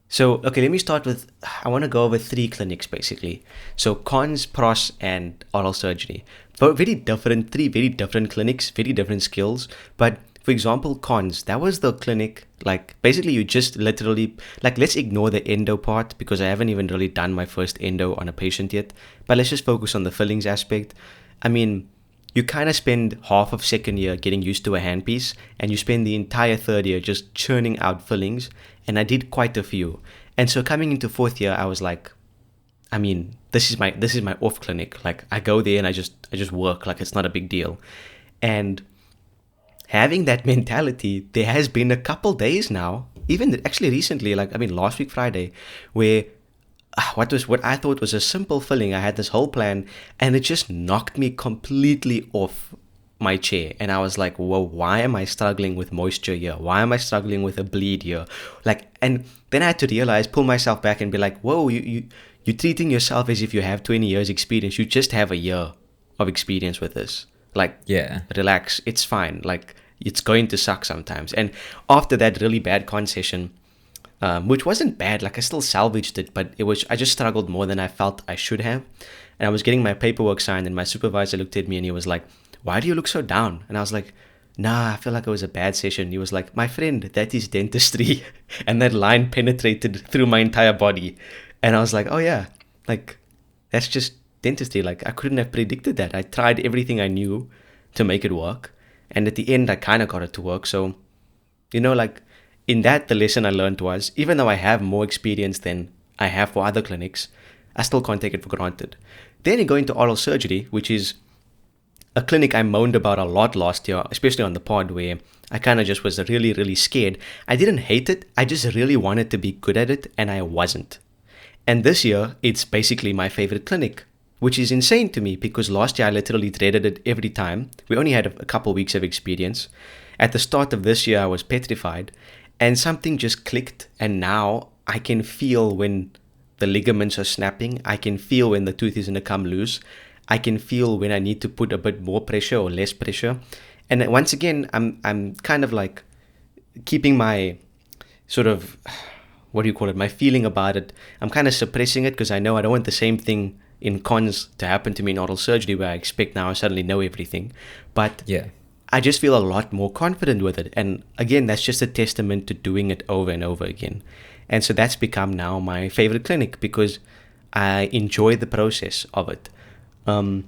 so okay, let me start with, I want to go over 3 clinics basically. So cons, pros, and oral surgery. Very different, 3 very different clinics, very different skills. But for example, cons, that was the clinic, like basically you just literally, like, let's ignore the endo part because I haven't even really done my first endo on a patient yet. But let's just focus on the fillings aspect. I mean, you kind of spend half of second year getting used to a handpiece, and you spend the entire third year just churning out fillings. And I did quite a few. And so coming into fourth year, I was like, I mean, this is my off clinic. Like, I go there and I just work like it's not a big deal. And having that mentality, there has been a couple days now, even actually recently, like, I mean, last week Friday, where what I thought was a simple filling, I had this whole plan, and it just knocked me completely off my chair. And I was like, whoa, why am I struggling with moisture here? Why am I struggling with a bleed here? Like, and then I had to realize, pull myself back and be like, whoa, you're treating yourself as if you have 20 years experience. You just have a year of experience with this. Like, Yeah. relax, it's fine. Like, it's going to suck sometimes. And after that really bad con session, which wasn't bad, like I still salvaged it, but I just struggled more than I felt I should have. And I was getting my paperwork signed, and my supervisor looked at me and he was like, why do you look so down? And I was like, nah, I feel like it was a bad session. He was like, my friend, that is dentistry. And that line penetrated through my entire body. And I was like, oh yeah, like, that's just dentistry. Like, I couldn't have predicted that. I tried everything I knew to make it work. And at the end, I kind of got it to work. So, like, in that, the lesson I learned was, even though I have more experience than I have for other clinics, I still can't take it for granted. Then you go into oral surgery, which is a clinic I moaned about a lot last year, especially on the pod, where I kind of just was really, really scared. I didn't hate it. I just really wanted to be good at it, and I wasn't. And this year, it's basically my favorite clinic, which is insane to me because last year I literally dreaded it every time. We only had a couple weeks of experience. At the start of this year, I was petrified, and something just clicked, and now I can feel when the ligaments are snapping. I can feel when the tooth is going to come loose. I can feel when I need to put a bit more pressure or less pressure. And once again, I'm kind of like keeping my sort of, what do you call it, my feeling about it. I'm kind of suppressing it because I know I don't want the same thing in cons to happen to me in oral surgery where I expect now I suddenly know everything. But Yeah. I just feel a lot more confident with it. And again, that's just a testament to doing it over and over again. And so that's become now my favorite clinic because I enjoy the process of it. And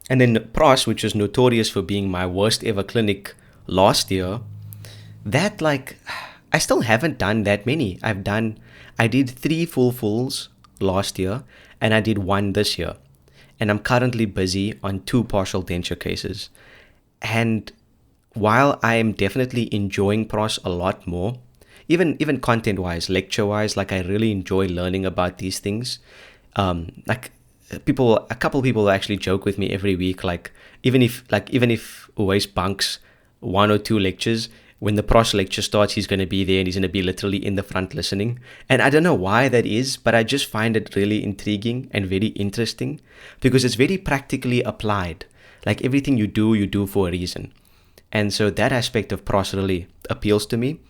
then Pros, which was notorious for being my worst ever clinic last year, that, like, I still haven't done that many. I did 3 fulls last year and I did 1 this year. And I'm currently busy on 2 partial denture cases. And while I am definitely enjoying Pros a lot more, even content-wise, lecture-wise, like, I really enjoy learning about these things. A couple people actually joke with me every week, like, even if Uwais bunks 1 or 2 lectures, when the Pros lecture starts, he's going to be there and he's going to be literally in the front listening. And I don't know why that is, but I just find it really intriguing and very interesting because it's very practically applied. Like, everything you do for a reason. And so that aspect of Pros really appeals to me.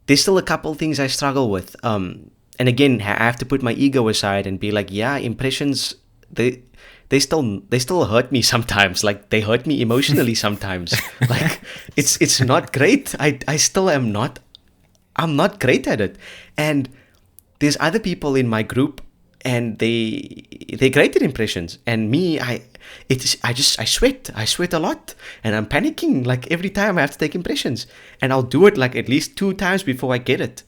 There's still a couple things I struggle with. And again, I have to put my ego aside and be like, yeah, impressions, they still hurt me sometimes. Like, they hurt me emotionally sometimes. Like, it's not great. I still am not, I'm not great at it. And there's other people in my group and they're great at impressions. And me, I sweat a lot and I'm panicking like every time I have to take impressions. And I'll do it like at least 2 times before I get it.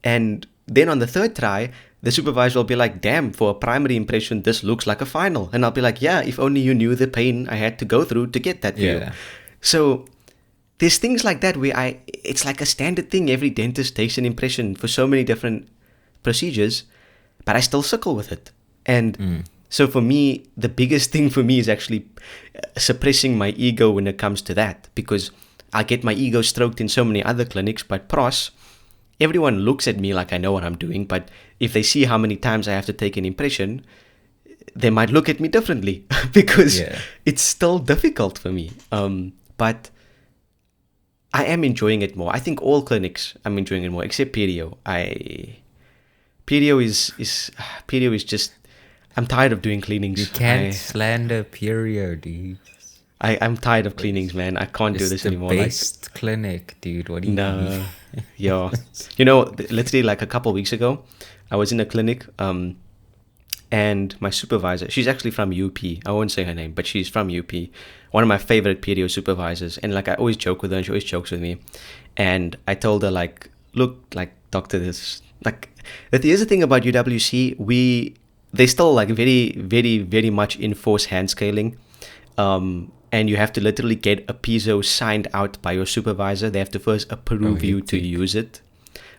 And then on the 3rd try, the supervisor will be like, damn, for a primary impression, this looks like a final. And I'll be like, yeah, if only you knew the pain I had to go through to get that view. Yeah. So there's things like that where it's like a standard thing. Every dentist takes an impression for so many different procedures, but I still suckle with it. And so for me, the biggest thing for me is actually suppressing my ego when it comes to that, because I get my ego stroked in so many other clinics, but Pros, everyone looks at me like I know what I'm doing, but if they see how many times I have to take an impression, they might look at me differently because it's still difficult for me. But I am enjoying it more. I think all clinics I'm enjoying it more, except perio. Perio is just, I'm tired of doing You cleanings. can't slander Perio, dude. I'm tired of cleanings, man. I can't do It's this the anymore. Like, best clinic, dude. What do you mean? no, yeah. You know, literally like a couple weeks ago, I was in a clinic, and my supervisor, she's actually from UP. I won't say her name, but she's from UP. One of my favorite perio supervisors. And like, I always joke with her, and she always jokes with me. And I told her, like, look, like, doctor, this, like, here's the thing about UWC, they still like very, very, very much enforce hand scaling. And you have to literally get a piezo signed out by your supervisor. They have to first approve you to use it.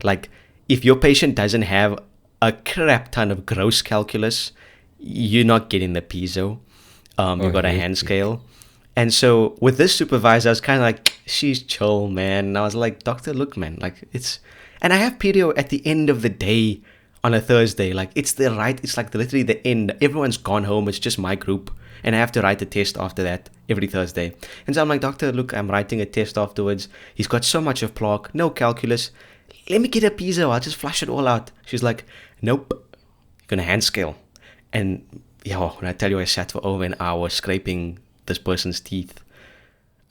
Like, if your patient doesn't have a crap ton of gross calculus, you're not getting the piezo. You got a hand scale. And so with this supervisor, I was kind of like, she's chill, man. And I was like, doctor, look, man, like, it's, and I have perio at the end of the day on a Thursday. Like, it's like literally the end. Everyone's gone home. It's just my group. And I have to write a test after that every Thursday. And so I'm like, doctor, look, I'm writing a test afterwards. He's got so much of plaque, no calculus. Let me get a piezo. I'll just flush it all out. She's like, nope, you're going to hand scale. And yo, when I tell you I sat for over an hour scraping this person's teeth,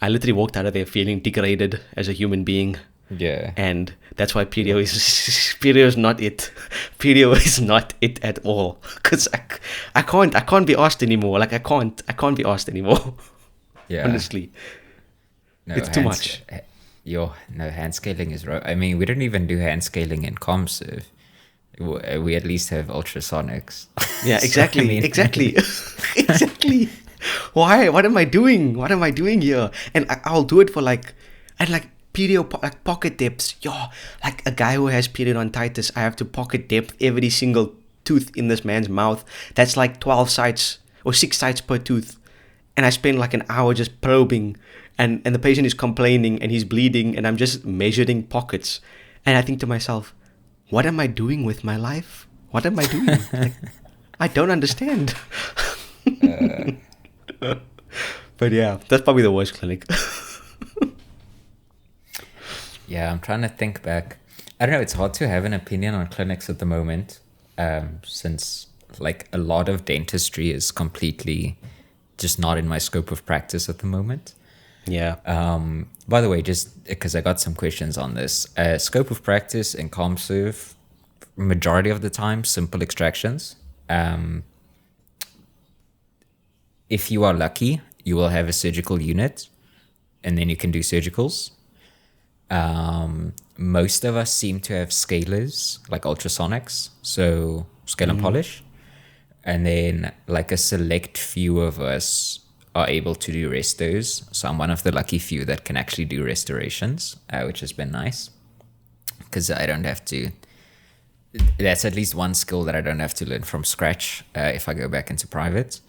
I literally walked out of there feeling degraded as a human being. Yeah. And that's why perio is not it. Perio is not it at all. Because I can't be asked anymore. Like, I can't be asked anymore. Yeah. Honestly. No, it's too much. Hand scaling is right. I mean, we don't even do hand scaling in ComServe. We at least have ultrasonics. Yeah, exactly. So, I mean, exactly. Exactly. Why? What am I doing? What am I doing here? And I'll do it for like perio, like pocket depths. Yo, like a guy who has periodontitis, I have to pocket depth every single tooth in this man's mouth. That's like 12 sites or 6 sites per tooth. And I spend like an hour just probing, and the patient is complaining and he's bleeding, and I'm just measuring pockets. And I think to myself, what am I doing with my life? What am I doing? Like, I don't understand. But yeah, that's probably the worst clinic. Yeah, I'm trying to think back. I don't know, it's hard to have an opinion on clinics at the moment, since like a lot of dentistry is completely just not in my scope of practice at the moment. Yeah. By the way, just because I got some questions on this, scope of practice in ComServe, majority of the time, simple extractions. If you are lucky, you will have a surgical unit, and then you can do surgicals. Most of us seem to have scalers, like ultrasonics, so scale and polish. And then like a select few of us are able to do restos. So I'm one of the lucky few that can actually do restorations, which has been nice, because I don't have to, that's at least one skill that I don't have to learn from scratch if I go back into private.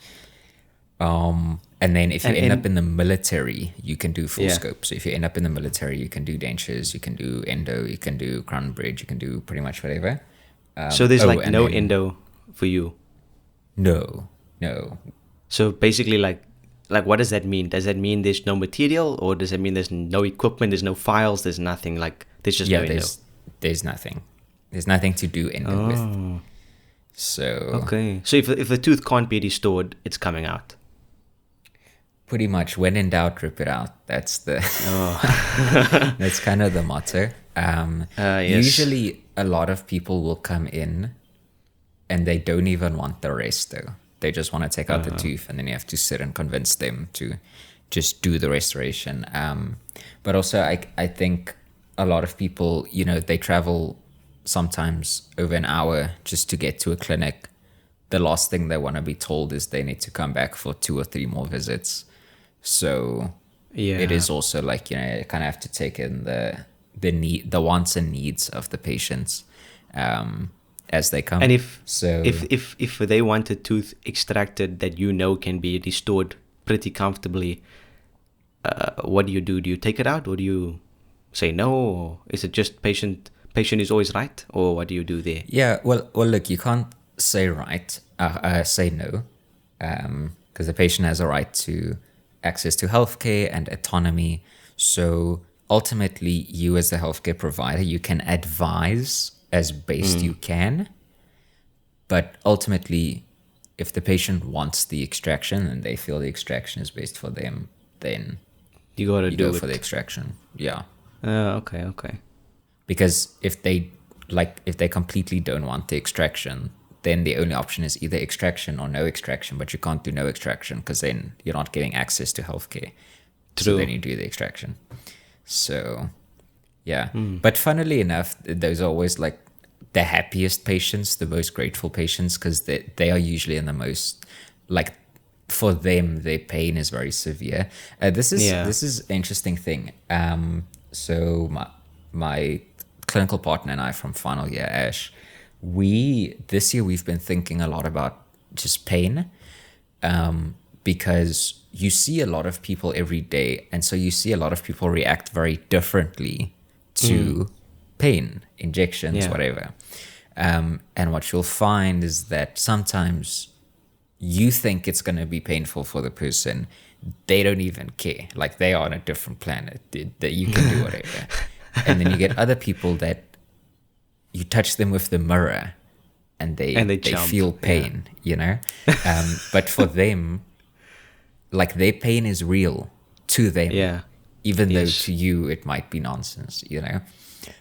And then if you end up in the military, you can do full scope. So if you end up in the military, you can do dentures, you can do endo, you can do crown and bridge, you can do pretty much whatever. So there's like no endo for you? No. So basically, like what does that mean? Does that mean there's no material, or does that mean there's no equipment, there's no files, there's nothing? Like, there's just no endo? There's nothing. There's nothing to do endo with. So okay. So if the tooth can't be restored, it's coming out. Pretty much, when in doubt, rip it out. That's the that's kind of the motto. Yes. Usually a lot of people will come in and they don't even want the resto. They just want to take out the tooth, and then you have to sit and convince them to just do the restoration. But also I think a lot of people, they travel sometimes over an hour just to get to a clinic. The last thing they want to be told is they need to come back for 2 or 3 more visits. So it is also like, you kind of have to take in the wants and needs of the patients as they come. And if they want a tooth extracted that can be restored pretty comfortably, what do you do? Do you take it out, or do you say no? Or is it just patient is always right, or what do you do there? Yeah, well, look, you can't say right, say no, because the patient has a right to access to healthcare and autonomy. So ultimately, you as the healthcare provider, you can advise as best you can, but ultimately, if the patient wants the extraction and they feel the extraction is best for them, then You gotta you go do for the it. extraction. Yeah. Okay, okay. Because if they completely don't want the extraction, then the only option is either extraction or no extraction, but you can't do no extraction because then you're not getting access to healthcare. So then True. you do the extraction. So yeah. But funnily enough, those are always like the happiest patients, the most grateful patients, because they are usually in the most, like, for them, their pain is very severe. Yeah. This is an interesting thing. So my clinical partner and I from final year, Ash, we this year we've been thinking a lot about just pain, because you see a lot of people every day, and so you see a lot of people react very differently to pain, injections, Yeah. whatever. And what you'll find is that sometimes you think it's going to be painful for the person. They don't even care. Like, they are on a different planet. That you can do whatever. And then you get other people that you touch them with the mirror and And they they jump. feel Yeah. pain, you know? But for them, like, their pain is real to them, Yeah. even though Yes. to you it might be nonsense, you know?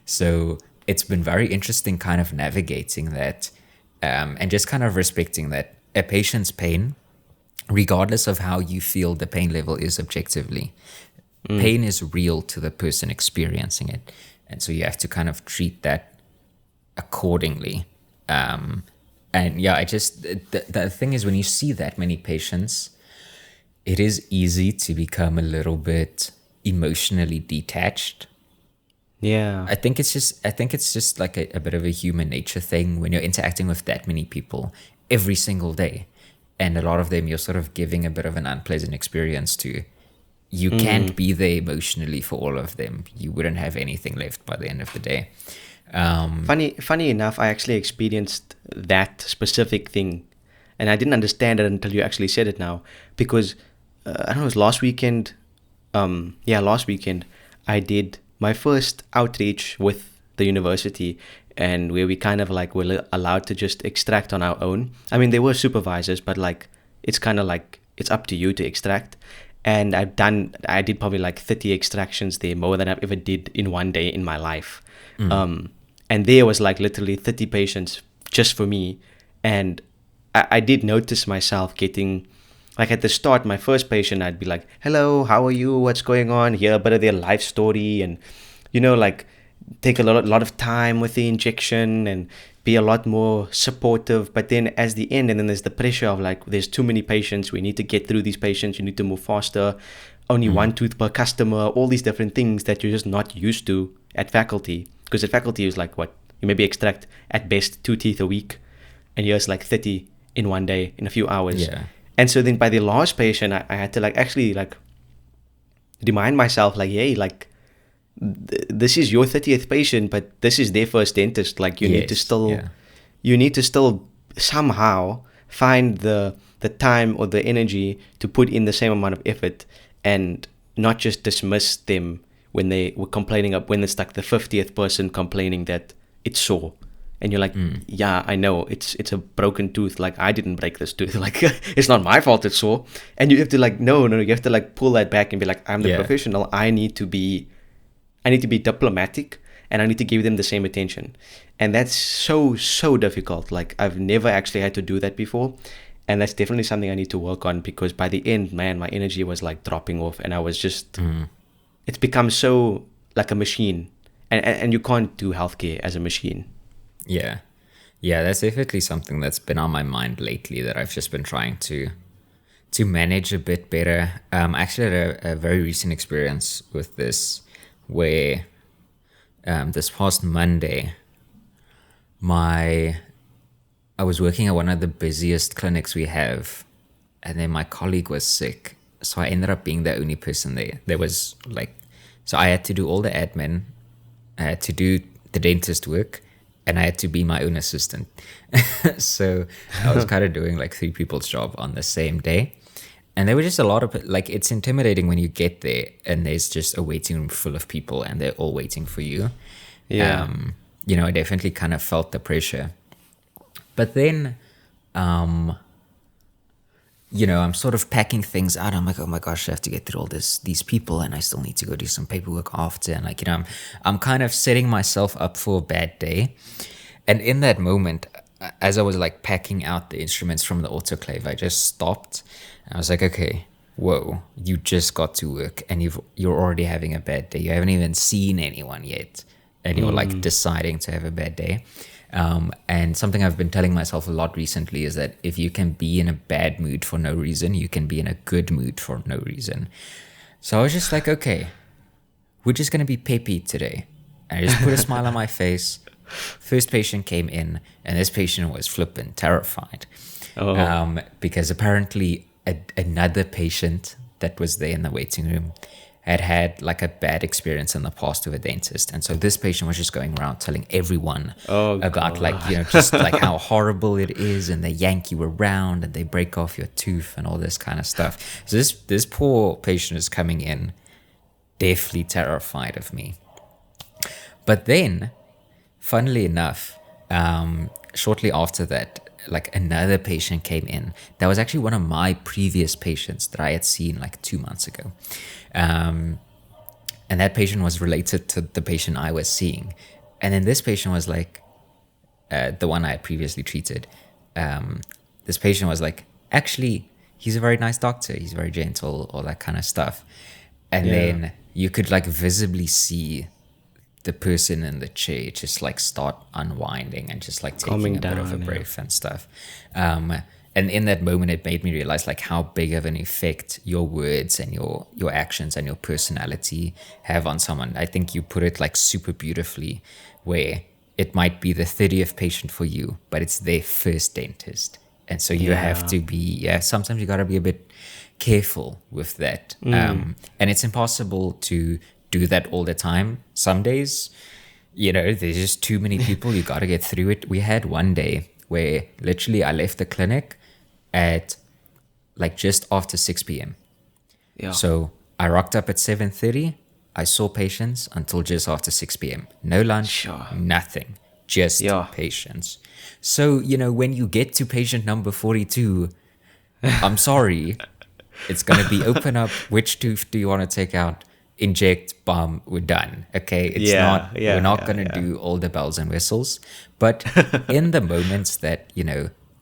So it's been very interesting kind of navigating that, and just kind of respecting that a patient's pain, regardless of how you feel the pain level is objectively, pain is real to the person experiencing it. And so you have to kind of treat that accordingly. And yeah, the thing is, when you see that many patients, it is easy to become a little bit emotionally detached. Yeah. I think it's just like a bit of a human nature thing when you're interacting with that many people every single day. And a lot of them you're sort of giving a bit of an unpleasant experience to. You can't be there emotionally for all of them. You wouldn't have anything left by the end of the day. Funny enough, I actually experienced that specific thing, and I didn't understand it until you actually said it now. Because I don't know, it was last weekend. Yeah, last weekend I did my first outreach with the university, and where we kind of like were allowed to just extract on our own. I mean, there were supervisors, but like it's kind of like it's up to you to extract. And I did probably like 30 extractions there, more than I've ever did in one day in my life. And there was like literally 30 patients just for me. And I did notice myself getting, like, at the start, my first patient, I'd be like, hello, how are you? What's going on? Hear a bit of their life story, and, like, take a lot of time with the injection and be a lot more supportive. But then as the end, and then there's the pressure of like, there's too many patients. We need to get through these patients. You need to move faster. Only one tooth per customer, all these different things that you're just not used to at faculty. Because at faculty is like, what? You maybe extract at best 2 teeth a week, and yours like 30 in one day, in a few hours. Yeah. And so then by the last patient, I had to like actually like remind myself, like, hey, like, this is your 30th patient, but this is their first dentist. Like, Yes. Yeah. you need to still somehow find the time or the energy to put in the same amount of effort, and not just dismiss them when they were complaining of, when it's like the 50th person complaining that it's sore. And you're like, yeah, I know it's a broken tooth. Like, I didn't break this tooth. Like, it's not my fault it's sore. And you have to like, no, you have to like pull that back and be like, I'm the Yeah. professional. I need to be diplomatic, and I need to give them the same attention. And that's so difficult. Like, I've never actually had to do that before. And that's definitely something I need to work on, because by the end, man, my energy was like dropping off, and I was just, it's become so like a machine. And you can't do healthcare as a machine. Yeah. Yeah, that's definitely something that's been on my mind lately that I've just been trying to manage a bit better. I actually had a very recent experience with this where this past Monday, I was working at one of the busiest clinics we have, and then my colleague was sick. So I ended up being the only person there. There was like, so I had to do all the admin, I had to do the dentist work, and I had to be my own assistant. So I was kind of doing like three people's job on the same day. And there were just a lot of, like, it's intimidating when you get there and there's just a waiting room full of people and they're all waiting for you. Yeah. I definitely kind of felt the pressure. But then, I'm sort of packing things out. I'm like, oh my gosh, I have to get through all these people, and I still need to go do some paperwork after. And like, I'm kind of setting myself up for a bad day. And in that moment, as I was like packing out the instruments from the autoclave, I just stopped. I was like, okay, whoa, you just got to work and you're already having a bad day. You haven't even seen anyone yet, and you're like deciding to have a bad day. And something I've been telling myself a lot recently is that if you can be in a bad mood for no reason, you can be in a good mood for no reason. So I was just like, okay, we're just going to be peppy today. And I just put a smile on my face. First patient came in, and this patient was flipping terrified. Because apparently another patient that was there in the waiting room had like a bad experience in the past with a dentist. And so this patient was just going around telling everyone about like, just like how horrible it is, and they yank you around and they break off your tooth and all this kind of stuff. So this poor patient is coming in deathly terrified of me. But then, funnily enough, shortly after that, like another patient came in. That was actually one of my previous patients that I had seen like 2 months ago. And that patient was related to the patient I was seeing. And then this patient was like, the one I had previously treated. This patient was like, actually, he's a very nice doctor. He's very gentle, all that kind of stuff. And then you could like visibly see the person in the chair just like start unwinding and just like taking a bit of a breath and stuff. And in that moment, it made me realize like how big of an effect your words and your actions and your personality have on someone. I think you put it like super beautifully, where it might be the 30th patient for you, but it's their first dentist. And so you have to be, sometimes you got to be a bit careful with that. And it's impossible to do that all the time. Some days, there's just too many people. You got to get through it. We had one day where literally I left the clinic at like just after 6 p.m. Yeah. So I rocked up at 7:30. I saw patients until just after 6 p.m. No lunch, nothing, just patients. So, when you get to patient number 42, I'm sorry, it's going to be open up. Which tooth do you want to take out? Inject, bomb, we're done. Okay, we're not going to do all the bells and whistles. But in the moments that,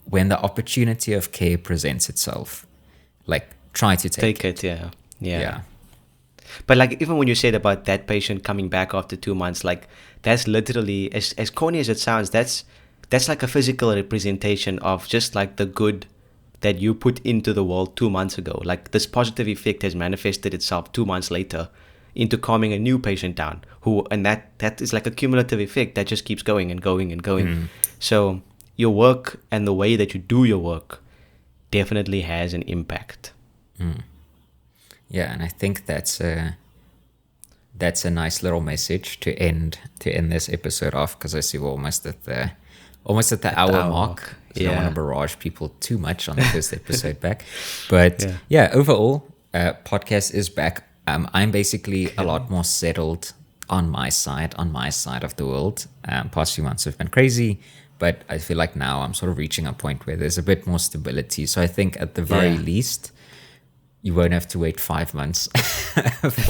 when the opportunity of care presents itself, like try to take it. Yeah. But like, even when you said about that patient coming back after 2 months, like that's literally, as corny as it sounds, that's like a physical representation of just like the good that you put into the world 2 months ago. Like this positive effect has manifested itself 2 months later into calming a new patient down, and that is like a cumulative effect that just keeps going and going and going. So your work and the way that you do your work definitely has an impact. Yeah, and I think that's a nice little message to end this episode off, because I see we're almost at the hour mark. So I don't want to barrage people too much on the first episode back. But overall, podcast is back. I'm basically a lot more settled on my side of the world. Past few months have been crazy, but I feel like now I'm sort of reaching a point where there's a bit more stability. So I think at the very least, you won't have to wait 5 months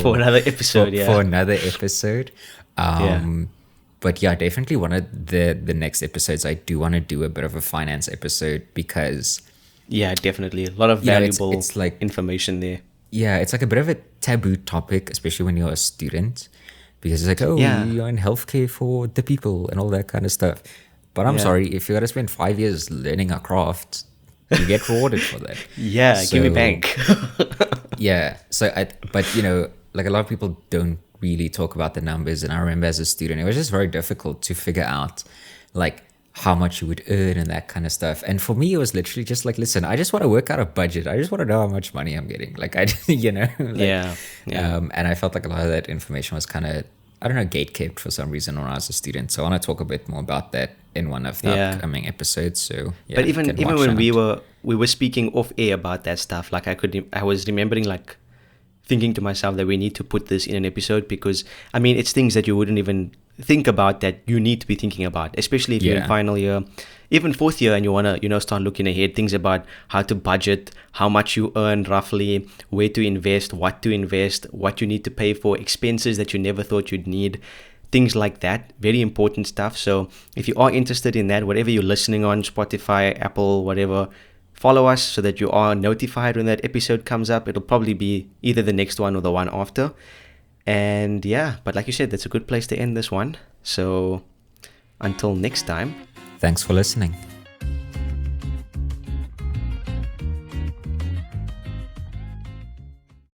for another episode. For another episode. But yeah, definitely one of the next episodes, I do want to do a bit of a finance episode, because definitely a lot of valuable it's like information there. Yeah, it's like a bit of a taboo topic, especially when you're a student, because it's like, you're in healthcare for the people and all that kind of stuff. But I'm sorry, if you got to spend 5 years learning a craft, you get rewarded for that. Give me bank. But like a lot of people don't really talk about the numbers. And I remember as a student, it was just very difficult to figure out like how much you would earn and that kind of stuff. And for me, it was literally just like, listen, I just want to work out a budget. I just want to know how much money I'm getting. Like, and I felt like a lot of that information was kind of, I don't know, gatekept for some reason when I was a student. So I want to talk a bit more about that in one of the upcoming episodes. So but even when we were we were speaking off air about that stuff. Like I was remembering, like, thinking to myself that we need to put this in an episode, because I mean, it's things that you wouldn't even think about that you need to be thinking about, especially if you're in final year, even fourth year, and you want to, start looking ahead, things about how to budget, how much you earn roughly, where to invest, what you need to pay for, expenses that you never thought you'd need, things like that. Very important stuff. So if you are interested in that, whatever you're listening on, Spotify, Apple, whatever, follow us so that you are notified when that episode comes up. It'll probably be either the next one or the one after. And yeah, but like you said, that's a good place to end this one. So until next time. Thanks for listening.